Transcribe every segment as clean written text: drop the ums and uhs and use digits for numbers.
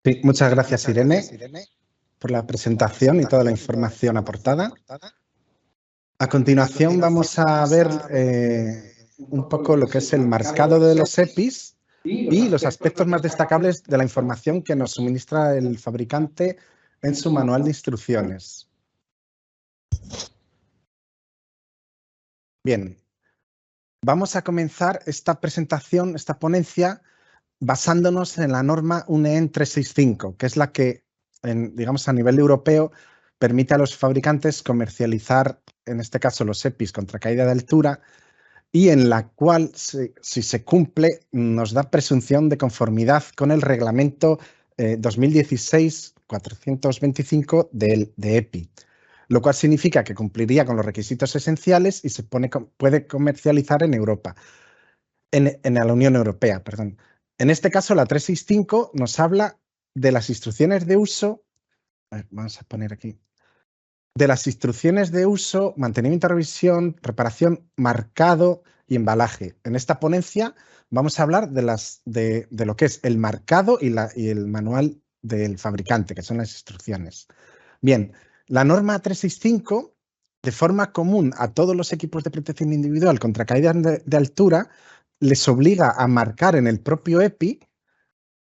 Sí, muchas gracias, Irene, por la presentación y toda la información aportada. A continuación vamos a ver un poco lo que es el marcado de los EPIs y los aspectos más destacables de la información que nos suministra el fabricante en su manual de instrucciones. Bien, vamos a comenzar esta presentación, esta ponencia, basándonos en la norma UNEEN 365, que es la que, digamos, a nivel europeo, permite a los fabricantes comercializar, en este caso, los EPIs contra caída de altura, y en la cual, si se cumple, nos da presunción de conformidad con el reglamento 2016-425 de EPI, lo cual significa que cumpliría con los requisitos esenciales y se puede comercializar en Europa, en la Unión Europea, perdón. En este caso, la 365 nos habla de las instrucciones de uso. Vamos a poner aquí. De las instrucciones de uso, mantenimiento, revisión, reparación, marcado y embalaje. En esta ponencia vamos a hablar de lo que es el marcado y el manual del fabricante, que son las instrucciones. Bien, la norma 365, de forma común a todos los equipos de protección individual contra caídas de altura, les obliga a marcar en el propio EPI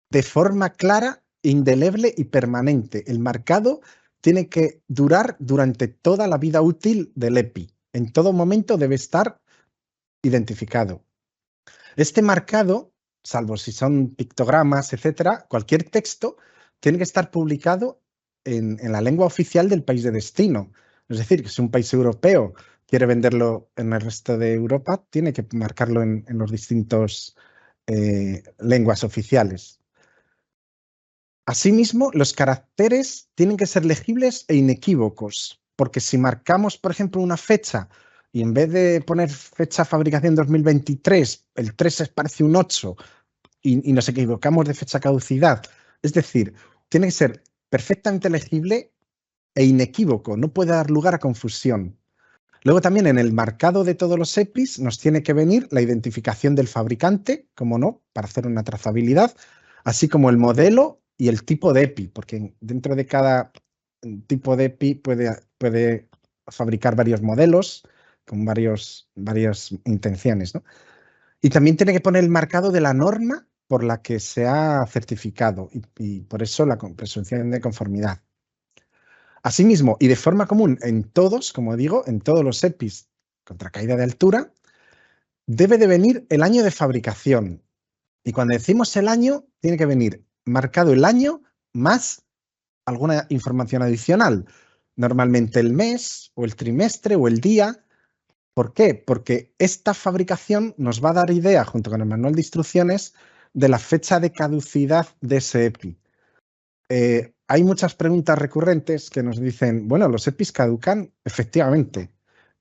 de forma clara, indeleble y permanente. El marcado tiene que durar durante toda la vida útil del EPI. En todo momento debe estar identificado. Este marcado, salvo si son pictogramas, etcétera, cualquier texto tiene que estar publicado en la lengua oficial del país de destino. Es decir, que si un país europeo quiere venderlo en el resto de Europa, tiene que marcarlo en los distintos lenguas oficiales. Asimismo, los caracteres tienen que ser legibles e inequívocos, porque si marcamos, por ejemplo, una fecha y en vez de poner fecha fabricación 2023, el 3 parece un 8 y nos equivocamos de fecha caducidad, es decir, tiene que ser perfectamente legible e inequívoco, no puede dar lugar a confusión. Luego también en el marcado de todos los EPIs nos tiene que venir la identificación del fabricante, como no, para hacer una trazabilidad, así como el modelo y el tipo de EPI, porque dentro de cada tipo de EPI puede fabricar varios modelos con varias intenciones, ¿no? Y también tiene que poner el marcado de la norma por la que se ha certificado y por eso la presunción de conformidad. Asimismo, y de forma común en todos, como digo, en todos los EPIs contra caída de altura, debe de venir el año de fabricación. Y cuando decimos el año, tiene que venir marcado el año más alguna información adicional. Normalmente el mes o el trimestre o el día. ¿Por qué? Porque esta fabricación nos va a dar idea, junto con el manual de instrucciones, de la fecha de caducidad de ese EPI. Hay muchas preguntas recurrentes que nos dicen, bueno, ¿los EPIs caducan? Efectivamente,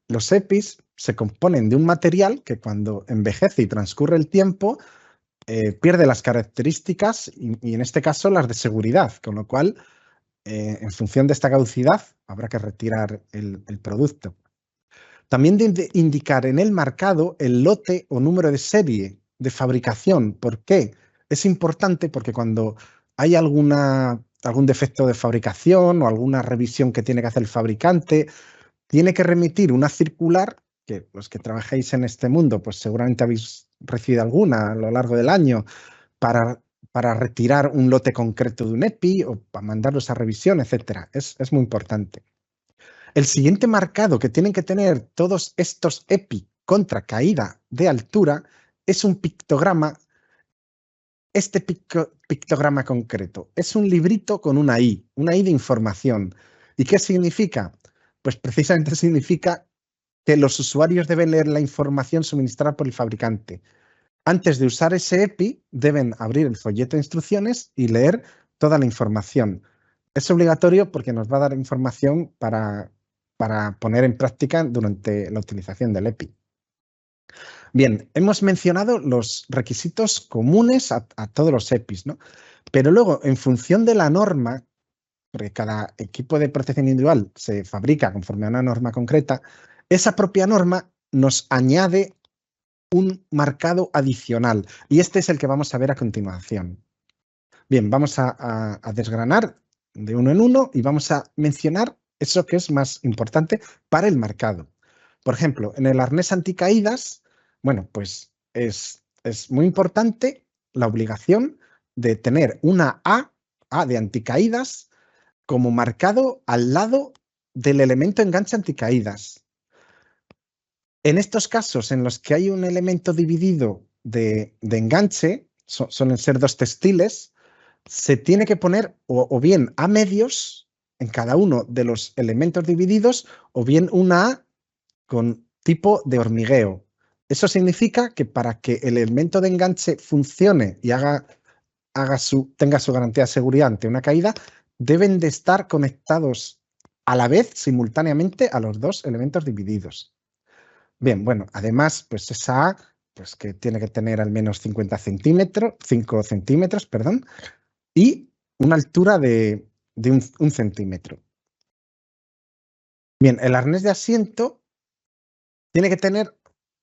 los EPIs se componen de un material que cuando envejece y transcurre el tiempo pierde las características y en este caso las de seguridad, con lo cual en función de esta caducidad habrá que retirar el producto. También de indicar en el marcado el lote o número de serie de fabricación. ¿Por qué? Es importante porque cuando hay algún defecto de fabricación o alguna revisión que tiene que hacer el fabricante, tiene que remitir una circular, que los que trabajéis en este mundo, pues seguramente habéis recibido alguna a lo largo del año, para retirar un lote concreto de un EPI o para mandarlos a revisión, etcétera. Es muy importante. El siguiente marcado que tienen que tener todos estos EPI contra caída de altura es un pictograma. Este pictograma concreto es un librito con una I de información. ¿Y qué significa? Pues precisamente significa que los usuarios deben leer la información suministrada por el fabricante. Antes de usar ese EPI, deben abrir el folleto de instrucciones y leer toda la información. Es obligatorio porque nos va a dar información para poner en práctica durante la utilización del EPI. Bien, hemos mencionado los requisitos comunes a todos los EPIs, ¿no? Pero luego, en función de la norma, porque cada equipo de protección individual se fabrica conforme a una norma concreta, esa propia norma nos añade un marcado adicional y este es el que vamos a ver a continuación. Bien, vamos a desgranar de uno en uno y vamos a mencionar eso que es más importante para el marcado. Por ejemplo, en el arnés anticaídas, bueno, pues es muy importante la obligación de tener una A de anticaídas, como marcado al lado del elemento enganche anticaídas. En estos casos en los que hay un elemento dividido de enganche, suelen ser dos textiles, se tiene que poner o bien A medios en cada uno de los elementos divididos o bien una A con tipo de hormigueo. Eso significa que para que el elemento de enganche funcione y tenga su garantía de seguridad ante una caída, deben de estar conectados a la vez, simultáneamente, a los dos elementos divididos. Bien, bueno, además, pues esa A, pues que tiene que tener al menos 5 centímetros, perdón, y una altura de un centímetro. Bien, el arnés de asiento tiene que tener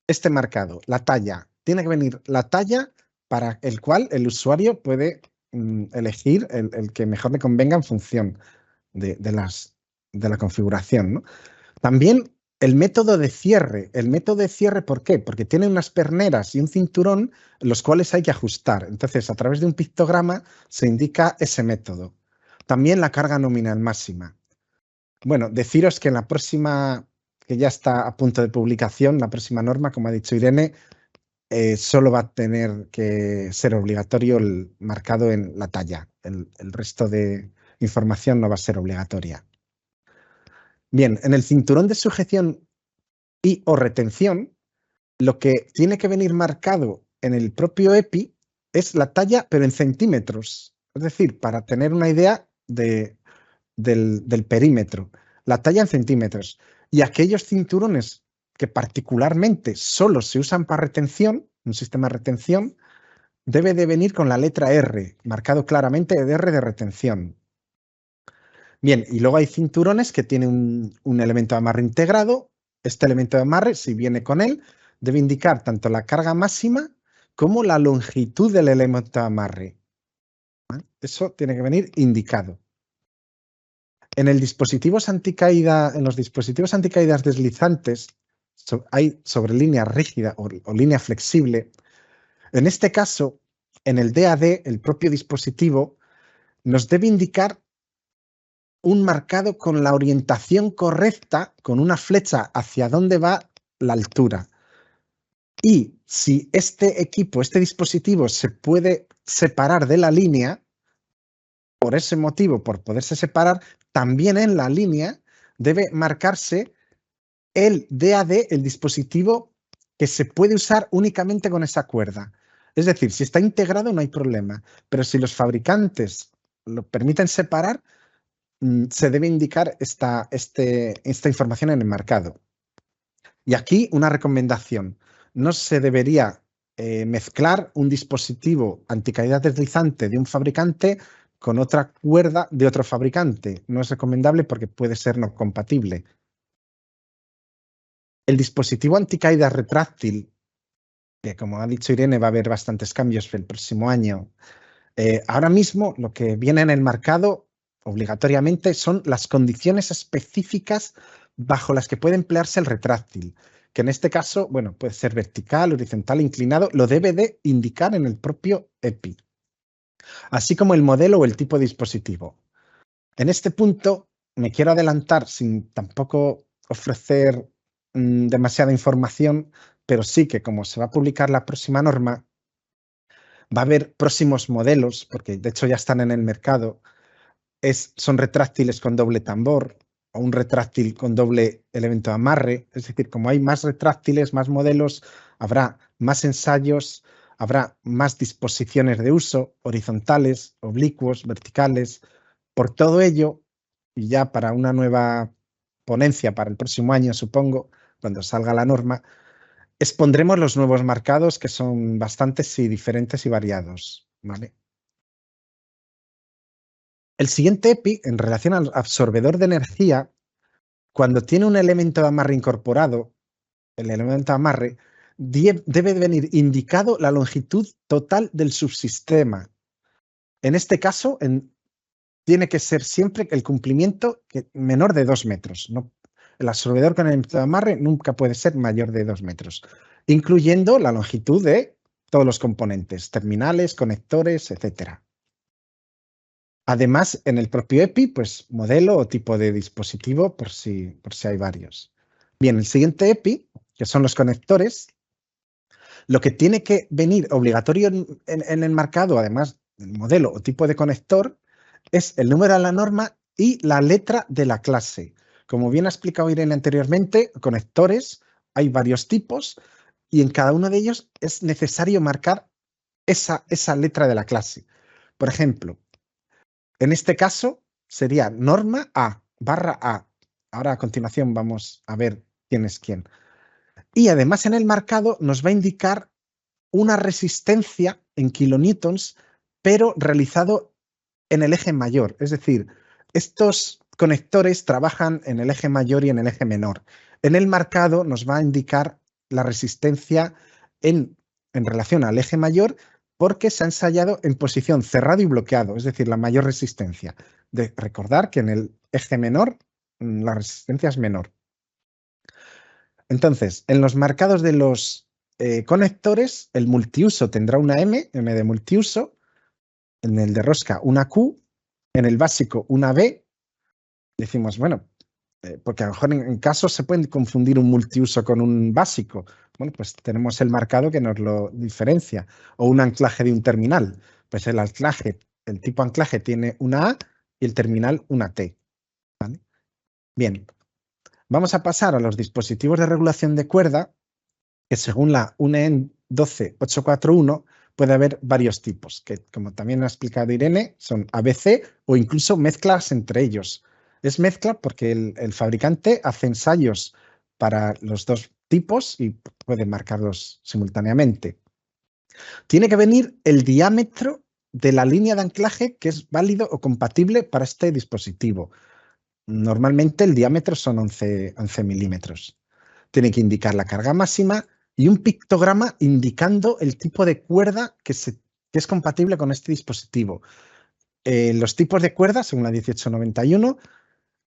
este marcado, la talla. Tiene que venir la talla para el cual el usuario puede elegir el que mejor le convenga en función de la configuración, ¿no? También el método de cierre. El método de cierre, ¿por qué? Porque tiene unas perneras y un cinturón los cuales hay que ajustar. Entonces, a través de un pictograma se indica ese método. También la carga nominal máxima. Bueno, deciros que en la próxima, que ya está a punto de publicación, la próxima norma, como ha dicho Irene, solo va a tener que ser obligatorio el marcado en la talla. El resto de información no va a ser obligatoria. Bien, en el cinturón de sujeción y o retención, lo que tiene que venir marcado en el propio EPI es la talla, pero en centímetros. Es decir, para tener una idea del perímetro, la talla en centímetros. Y aquellos cinturones que particularmente solo se usan para retención, un sistema de retención, debe de venir con la letra R, marcado claramente de R de retención. Bien, y luego hay cinturones que tienen un elemento de amarre integrado. Este elemento de amarre, si viene con él, debe indicar tanto la carga máxima como la longitud del elemento de amarre. ¿Vale? Eso tiene que venir indicado. En los dispositivos anticaídas deslizantes hay sobre línea rígida o línea flexible. En este caso, en el DAD, el propio dispositivo nos debe indicar un marcado con la orientación correcta, con una flecha hacia dónde va la altura. Y si este dispositivo se puede separar de la línea, por ese motivo, por poderse separar, también en la línea debe marcarse el DAD, el dispositivo que se puede usar únicamente con esa cuerda. Es decir, si está integrado no hay problema, pero si los fabricantes lo permiten separar, se debe indicar esta información en el marcado. Y aquí una recomendación. No se debería mezclar un dispositivo anticaída deslizante de un fabricante con otra cuerda de otro fabricante. No es recomendable porque puede ser no compatible. El dispositivo anticaída retráctil, que como ha dicho Irene va a haber bastantes cambios el próximo año, ahora mismo lo que viene en el marcado obligatoriamente son las condiciones específicas bajo las que puede emplearse el retráctil, que en este caso, bueno, puede ser vertical, horizontal, inclinado, lo debe de indicar en el propio EPI, así como el modelo o el tipo de dispositivo. En este punto me quiero adelantar sin tampoco ofrecer demasiada información, pero sí que como se va a publicar la próxima norma, va a haber próximos modelos, porque de hecho ya están en el mercado, son retráctiles con doble tambor o un retráctil con doble elemento de amarre. Es decir, como hay más retráctiles, más modelos, habrá más ensayos, habrá más disposiciones de uso, horizontales, oblicuos, verticales. Por todo ello, y ya para una nueva ponencia para el próximo año, supongo, cuando salga la norma, expondremos los nuevos marcados que son bastantes y diferentes y variados, ¿vale? El siguiente EPI, en relación al absorbedor de energía, cuando tiene un elemento de amarre incorporado, el elemento de amarre, debe venir indicado la longitud total del subsistema. En este caso, tiene que ser siempre el cumplimiento menor de 2 metros. ¿No? El absorbedor con el método de amarre nunca puede ser mayor de 2 metros, incluyendo la longitud de todos los componentes, terminales, conectores, etc. Además, en el propio EPI, pues modelo o tipo de dispositivo por si hay varios. Bien, el siguiente EPI, que son los conectores, lo que tiene que venir obligatorio en el marcado, además del modelo o tipo de conector, es el número de la norma y la letra de la clase. Como bien ha explicado Irene anteriormente, conectores hay varios tipos y en cada uno de ellos es necesario marcar esa letra de la clase. Por ejemplo, en este caso sería norma A, barra A. Ahora a continuación vamos a ver quién es quién. Y además en el marcado nos va a indicar una resistencia en kilonewtons, pero realizado en el eje mayor. Es decir, estos conectores trabajan en el eje mayor y en el eje menor. En el marcado nos va a indicar la resistencia en relación al eje mayor porque se ha ensayado en posición cerrado y bloqueado, es decir, la mayor resistencia. De recordar que en el eje menor la resistencia es menor. Entonces, en los marcados de los conectores, el multiuso tendrá una M de multiuso, en el de rosca una Q, en el básico una B. Decimos, bueno, porque a lo mejor en casos se pueden confundir un multiuso con un básico. Bueno, pues tenemos el marcado que nos lo diferencia, o un anclaje de un terminal. Pues el anclaje, el tipo anclaje tiene una A y el terminal una T. ¿Vale? Bien, vamos a pasar a los dispositivos de regulación de cuerda, que según la UNEN 12841 puede haber varios tipos, que como también ha explicado Irene, son ABC o incluso mezclas entre ellos. Es mezcla porque el fabricante hace ensayos para los dos tipos y puede marcarlos simultáneamente. Tiene que venir el diámetro de la línea de anclaje que es válido o compatible para este dispositivo. Normalmente el diámetro son 11 milímetros. Tiene que indicar la carga máxima y un pictograma indicando el tipo de cuerda que es compatible con este dispositivo. Los tipos de cuerda, según la 1891,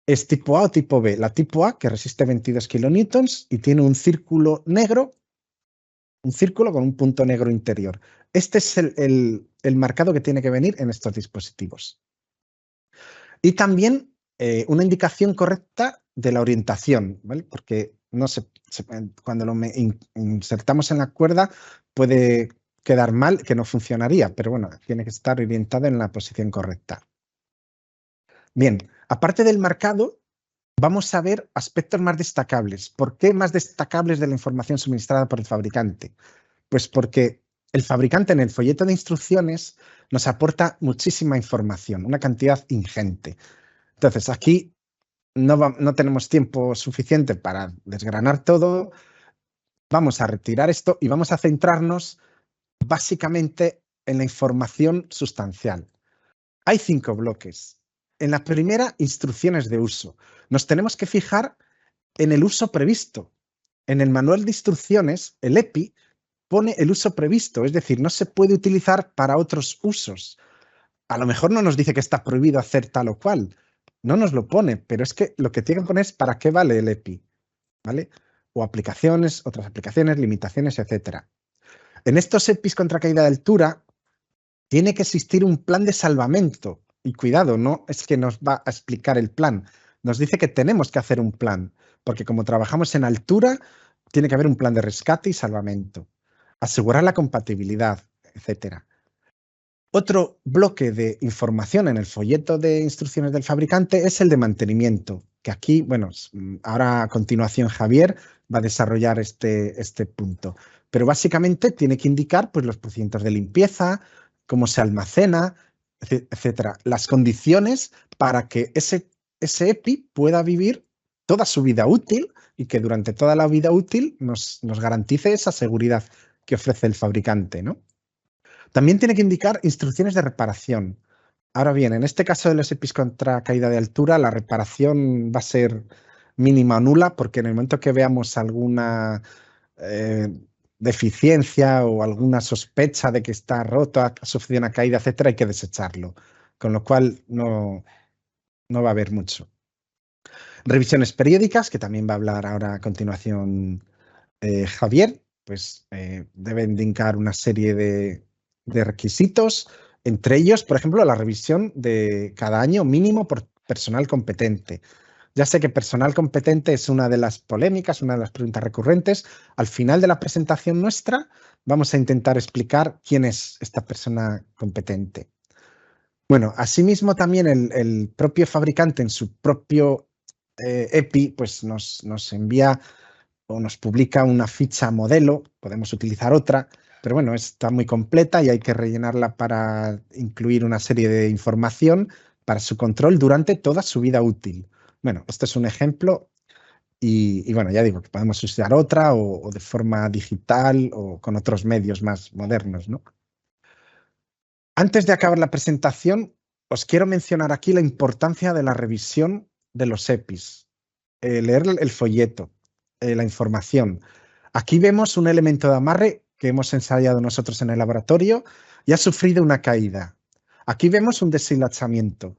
es tipo A o tipo B. La tipo A, que resiste 22 kilonewtons y tiene un círculo negro, un círculo con un punto negro interior. Este es el marcado que tiene que venir en estos dispositivos. Y también una indicación correcta de la orientación, ¿vale? Porque no cuando lo insertamos en la cuerda puede quedar mal, que no funcionaría, pero bueno, tiene que estar orientado en la posición correcta. Bien, aparte del marcado, vamos a ver aspectos más destacables. ¿Por qué más destacables de la información suministrada por el fabricante? Pues porque el fabricante en el folleto de instrucciones nos aporta muchísima información, una cantidad ingente. Entonces, aquí no tenemos tiempo suficiente para desgranar todo. Vamos a retirar esto y vamos a centrarnos básicamente en la información sustancial. Hay 5 bloques. En la primera, instrucciones de uso. Nos tenemos que fijar en el uso previsto. En el manual de instrucciones, el EPI pone el uso previsto, es decir, no se puede utilizar para otros usos. A lo mejor no nos dice que está prohibido hacer tal o cual, no nos lo pone, pero es que lo que tiene que poner es para qué vale el EPI, ¿vale? O aplicaciones, otras aplicaciones, limitaciones, etcétera. En estos EPIs contra caída de altura tiene que existir un plan de salvamento. Y cuidado, no es que nos va a explicar el plan, nos dice que tenemos que hacer un plan, porque como trabajamos en altura, tiene que haber un plan de rescate y salvamento. Asegurar la compatibilidad, etcétera. Otro bloque de información en el folleto de instrucciones del fabricante es el de mantenimiento, que aquí, bueno, ahora a continuación Javier va a desarrollar este punto. Pero básicamente tiene que indicar pues, los procedimientos de limpieza, cómo se almacena, etcétera. Las condiciones para que ese EPI pueda vivir toda su vida útil y que durante toda la vida útil nos garantice esa seguridad que ofrece el fabricante, ¿no? También tiene que indicar instrucciones de reparación. Ahora bien, en este caso de los EPIs contra caída de altura, la reparación va a ser mínima o nula, porque en el momento que veamos alguna deficiencia o alguna sospecha de que está roto, ha sufrido una caída, etcétera, hay que desecharlo. Con lo cual no va a haber mucho. Revisiones periódicas, que también va a hablar ahora a continuación Javier, pues deben de indicar una serie de requisitos, entre ellos, por ejemplo, la revisión de cada año mínimo por personal competente. Ya sé que personal competente es una de las polémicas, una de las preguntas recurrentes. Al final de la presentación nuestra vamos a intentar explicar quién es esta persona competente. Bueno, asimismo también el propio fabricante en su propio EPI pues nos envía o nos publica una ficha modelo, podemos utilizar otra, pero bueno, está muy completa y hay que rellenarla para incluir una serie de información para su control durante toda su vida útil. Bueno, este es un ejemplo y bueno, ya digo que podemos usar otra o de forma digital o con otros medios más modernos, ¿no? Antes de acabar la presentación, os quiero mencionar aquí la importancia de la revisión de los EPIs, leer el folleto, la información. Aquí vemos un elemento de amarre que hemos ensayado nosotros en el laboratorio y ha sufrido una caída. Aquí vemos un deshilachamiento.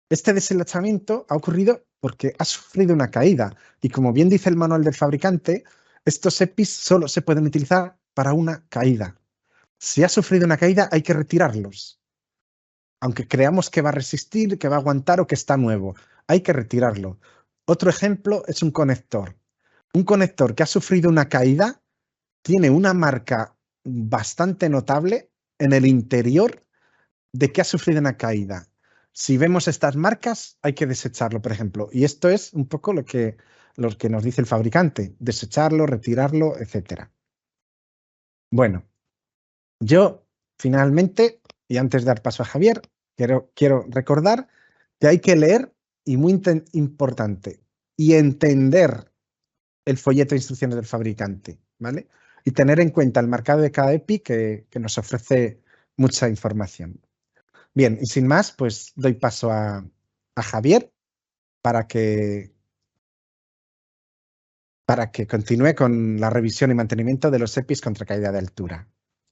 Este deshilachamiento ha ocurrido porque ha sufrido una caída y, como bien dice el manual del fabricante, estos EPIs solo se pueden utilizar para una caída. Si ha sufrido una caída, hay que retirarlos. Aunque creamos que va a resistir, que va a aguantar o que está nuevo, hay que retirarlo. Otro ejemplo es un conector. Un conector que ha sufrido una caída tiene una marca bastante notable en el interior de que ha sufrido una caída. Si vemos estas marcas, hay que desecharlo, por ejemplo. Y esto es un poco lo que nos dice el fabricante, desecharlo, retirarlo, etc. Bueno, yo finalmente, y antes de dar paso a Javier, quiero recordar que hay que leer, y muy importante, y entender el folleto de instrucciones del fabricante, ¿vale? Y tener en cuenta el marcado de cada EPI que nos ofrece mucha información. Bien, y sin más, pues doy paso a Javier para que continúe con la revisión y mantenimiento de los EPIs contra caída de altura.